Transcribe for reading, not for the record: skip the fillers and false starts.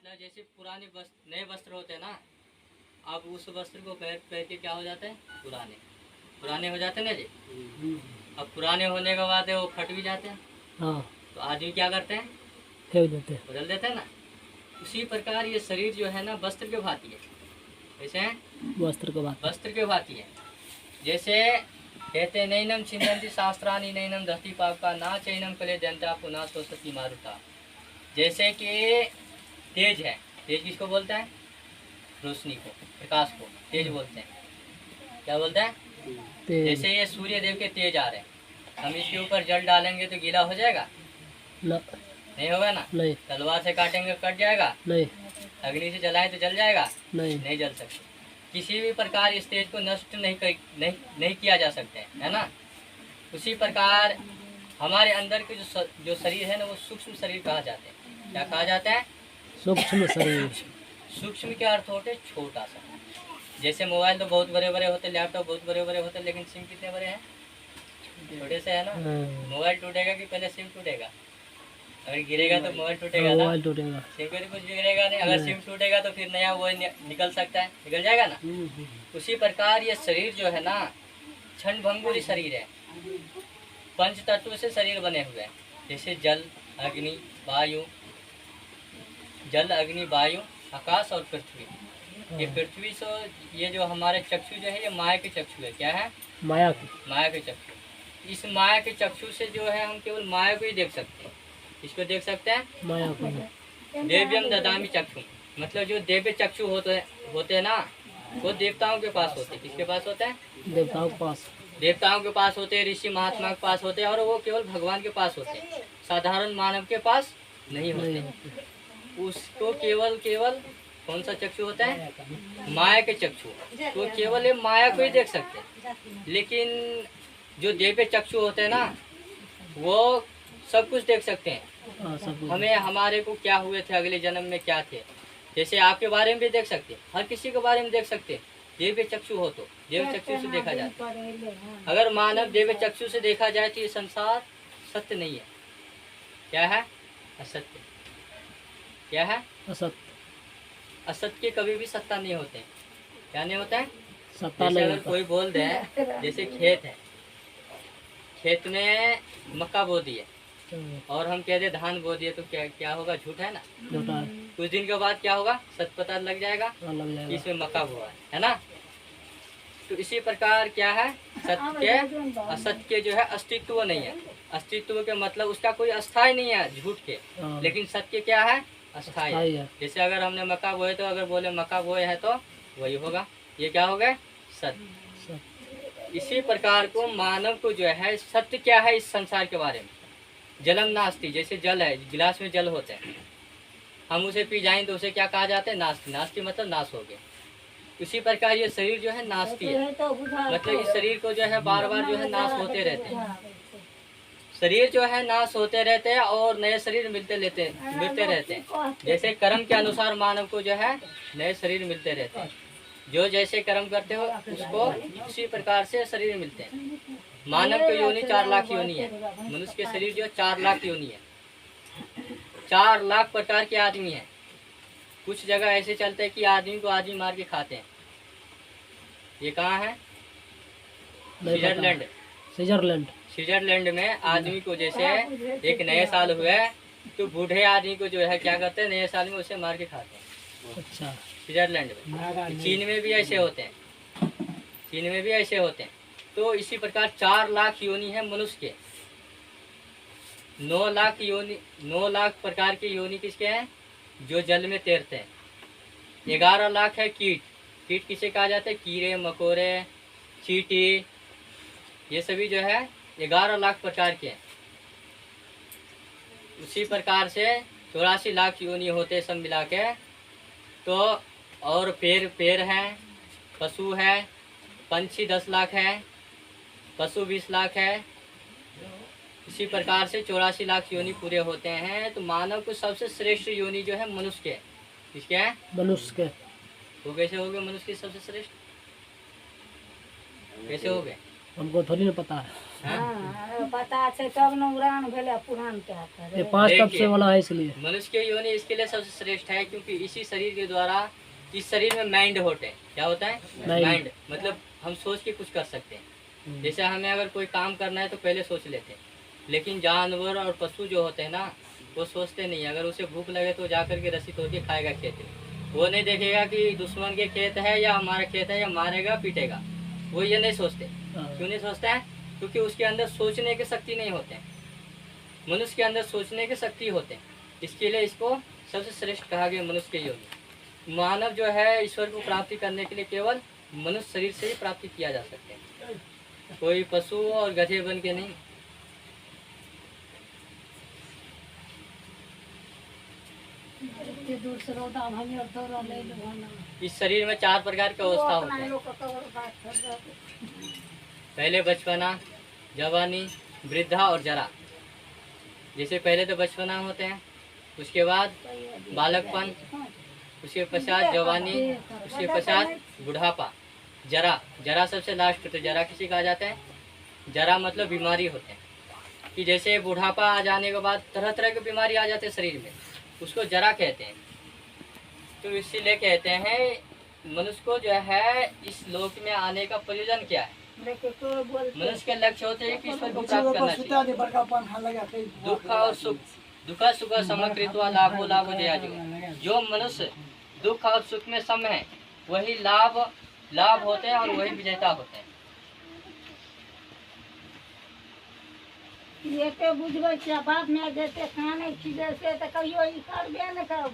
मतलब जैसे पुराने वस्त्र नए वस्त्र होते हैं ना, अब उस वस्त्र को पहन के क्या हो जाते हैं, पुराने हो जाते हैं ना जी। अब पुराने होने के बाद वो फट भी जाते हैं। हाँ, तो आदमी क्या करते हैं, फेंक देते हैं। बदल देते हैं ना। उसी प्रकार ये शरीर जो है ना वस्त्र के भांति है। कैसे है, वस्त्र को बात वस्त्र के भांति है। जैसे कहते हैं नैनम छिंदन्ति शास्त्रानि नैनम धरती पापका ना चैनम कले जनता पुनः सोसती मारुता। जैसे कि तेज है, तेज किसको बोलते हैं, रोशनी को, प्रकाश को तेज बोलते हैं। क्या बोलते हैं, तेज। जैसे ये सूर्य देव के तेज आ रहे हैं, हम इसके ऊपर जल डालेंगे तो गीला हो जाएगा, न, नहीं होगा ना। नहीं, तलवार से काटेंगे कट जाएगा, नहीं, अग्नि से जलाएं तो जल जाएगा, नहीं, नहीं जल सकते। किसी भी प्रकार इस तेज को नष्ट नहीं किया जा सकते है ना। उसी प्रकार हमारे अंदर के जो शरीर है ना वो सूक्ष्म शरीर कहा जाते हैं। क्या कहा जाता है, सूक्ष्म शरीर। सूक्ष्म के अर्थ होते छोटा सा। जैसे मोबाइल तो बहुत बड़े बड़े होते, लैपटॉप बहुत बड़े बड़े होते, लेकिन सिम कितने बड़े हैं, छोटे से है ना। मोबाइल टूटेगा कि पहले सिम टूटेगा, अगर गिरेगा तो मोबाइल टूटेगा ना, मोबाइल टूटेगा। सिम पे तो कुछ बिगड़ेगा नहीं। अगर सिम टूटेगा तो फिर नया वो निकल सकता है, निकल जाएगा ना। उसी प्रकार ये शरीर जो है ना क्षण भंगुर शरीर है, पंच तत्व से शरीर बने हुए हैं। जैसे जल अग्नि वायु, जल अग्नि वायु आकाश और पृथ्वी। ये पृथ्वी से ये जो हमारे चक्षु जो है ये माया के चक्षु है। क्या है, माया की। माया के चक्षु। इस माया के चक्षु से जो है हम केवल माया को ही देख सकते हैं। इसको देख सकते हैं, माया को। देव्यम ददामी चक्षु, मतलब जो दिव्य चक्षु होते हैं ना वो देवताओं के पास होते हैं। किसके पास होते हैं, देवताओं के पास। देवताओं के पास होते हैं, ऋषि महात्मा के पास होते हैं, और वो केवल भगवान के पास होते हैं, साधारण मानव के पास नहीं होते। उसको केवल कौन सा चक्षु होता है, माया के चक्षु। तो केवल ये माया को ही देख सकते हैं। लेकिन जो दिव्य चक्षु होते हैं ना वो सब कुछ देख सकते हैं। हमें हमारे को क्या हुए थे, अगले जन्म में क्या थे, जैसे आपके बारे में भी देख सकते हैं, हर किसी के बारे में देख सकते हैं। दिव्य चक्षु हो तो दिव्य चक्षु से देखा जाता है। अगर मानव दिव्य चक्षु से देखा जाए तो ये संसार सत्य नहीं है। क्या है, असत्य। क्या है, असत्य। असत्य के कभी भी सत्ता नहीं होते। क्या नहीं होता है, सत्ता जैसे नहीं अगर होता। कोई बोल दे, जैसे खेत है, खेत में मक्का बो दिए और हम कह दे धान बो दिए, तो क्या होगा, झूठ है ना। झूठा है। कुछ दिन के बाद क्या होगा, सत्य पता लग जाएगा लग कि जाएगा। इसमें मक्का बोआ है ना। तो इसी प्रकार क्या है, सत्य असत्य के जो है अस्तित्व नहीं है। अस्तित्व के मतलब उसका कोई अस्थाई नहीं है झूठ के, लेकिन सत्य क्या है, अस्थाई है। जैसे अगर हमने मक्का बोए तो अगर बोले मक्का बोए है तो वही होगा, ये क्या हो गए, सत्य। इसी प्रकार को मानव को जो है सत्य क्या है इस संसार के बारे में, जलम नास्ति। जैसे जल है, गिलास में जल होते हैं, हम उसे पी जाएं तो उसे क्या कहा जाता है, नास्ति। नास्ति मतलब नाश हो गया। इसी प्रकार ये शरीर जो है नास्ति है, मतलब इस शरीर को जो है बार बार जो है नाश होते रहते हैं। शरीर जो है नाश होते रहते हैं और नए शरीर मिलते रहते हैं। जैसे कर्म के अनुसार मानव को जो है नए शरीर मिलते रहते हैं। जो जैसे कर्म करते हो उसको उसी प्रकार से शरीर मिलते हैं। मानव की योनि 4 लाख योनि है, मनुष्य के शरीर जो 4 लाख योनि है। 4 लाख प्रकार के आदमी हैं। कुछ जगह ऐसे चलते हैं कि आदमी को आदमी मार के खाते हैं। ये कहाँ है, स्विट्जरलैंड। स्विट्जरलैंड में आदमी को जैसे एक नए साल हुए तो बूढ़े आदमी को जो है क्या करते हैं, नए साल में उसे मार के खाते हैं। अच्छा, स्विट्जरलैंड में। चीन में भी ऐसे होते हैं, चीन में भी ऐसे होते हैं। तो इसी प्रकार 4 लाख योनि है मनुष्य के। 9 लाख योनि, 9 लाख प्रकार की योनि किसके हैं, जो जल में तैरते हैं। 11 लाख है कीट। कीट किसे कहा जाता है, कीड़े मकोड़े चींटी, ये सभी जो है 11 लाख प्रकार के हैं। उसी प्रकार से 84 लाख योनि होते सब मिला के। तो और पेड़ हैं, पशु है, पंछी 10 लाख है, पशु 20 लाख है। इसी प्रकार से 84 लाख योनि पूरे होते हैं। तो मानव को सबसे श्रेष्ठ योनि जो है मनुष्य के, किसके है, मनुष्य के। वो कैसे हो गए मनुष्य के सबसे श्रेष्ठ, कैसे हो गए, हमको थोड़ी ना पता है। हाँ पता है तब न उड़ान भेले पुरान क्या ये करे 5 तब देखिए। से वाला है इसलिए। मनुष्य के योनि इसके लिए सबसे श्रेष्ठ है क्योंकि इसी शरीर के द्वारा इस शरीर में माइंड होते हैं। क्या होता है? Mind। माइंड मतलब हम सोच के कुछ कर सकते हैं। जैसे हमें अगर कोई काम करना है तो पहले सोच लेते हैं, लेकिन जानवर और पशु जो होते हैं ना वो सोचते नहीं। अगर उसे भूख लगे तो जा करके रस्सी तोड़ के खाएगा खेत में। वो नहीं देखेगा कि दुश्मन के खेत है या हमारा खेत है या मारेगा पीटेगा, वो ये नहीं सोचते। क्यों नहीं सोचता है? क्योंकि उसके अंदर सोचने की शक्ति नहीं होते हैं। मनुष्य के अंदर सोचने की शक्ति होते हैं, इसके लिए इसको सबसे श्रेष्ठ कहा गया मनुष्य के योनि। मानव जो है ईश्वर को प्राप्ति करने के लिए केवल मनुष्य शरीर से ही प्राप्ति किया जा सकते हैं, कोई पशु और गधे बन के नहीं। दूर से रोदा हमें और तोरा ले लो ना इस शरीर में 4 प्रकार की अवस्था होते हैं। लोग का बात कर रहा पहले बचपना, जवानी, वृद्धा और जरा। जैसे पहले तो बचपना होते हैं, उसके बाद बालकपन, उसके पश्चात जवानी, उसके पश्चात बुढ़ापा, जरा। जरा सबसे लास्ट। तो जरा किसी का आ जाता है? जरा मतलब बीमारी होते हैं कि जैसे बुढ़ापा आ जाने के बाद तरह तरह की बीमारी आ जाते हैं शरीर में, उसको जरा कहते हैं। तो इसीलिए कहते हैं मनुष्य को जो है इस लोक में आने का प्रयोजन क्या है। मनुष्य के लक्ष्य होते हैं कि ईश्वर को प्राप्त करना चाहिए। दुख और सुख, दुख सुख समकृत्वा लाभो लाभो जयाजो। जो मनुष्य दुख और सुख में सम है वही लाभ होते हैं और वही विजेता होते हैं। ये बुझबै बाप में जैसे खाने खिले से तो कहियो ई करबे न कर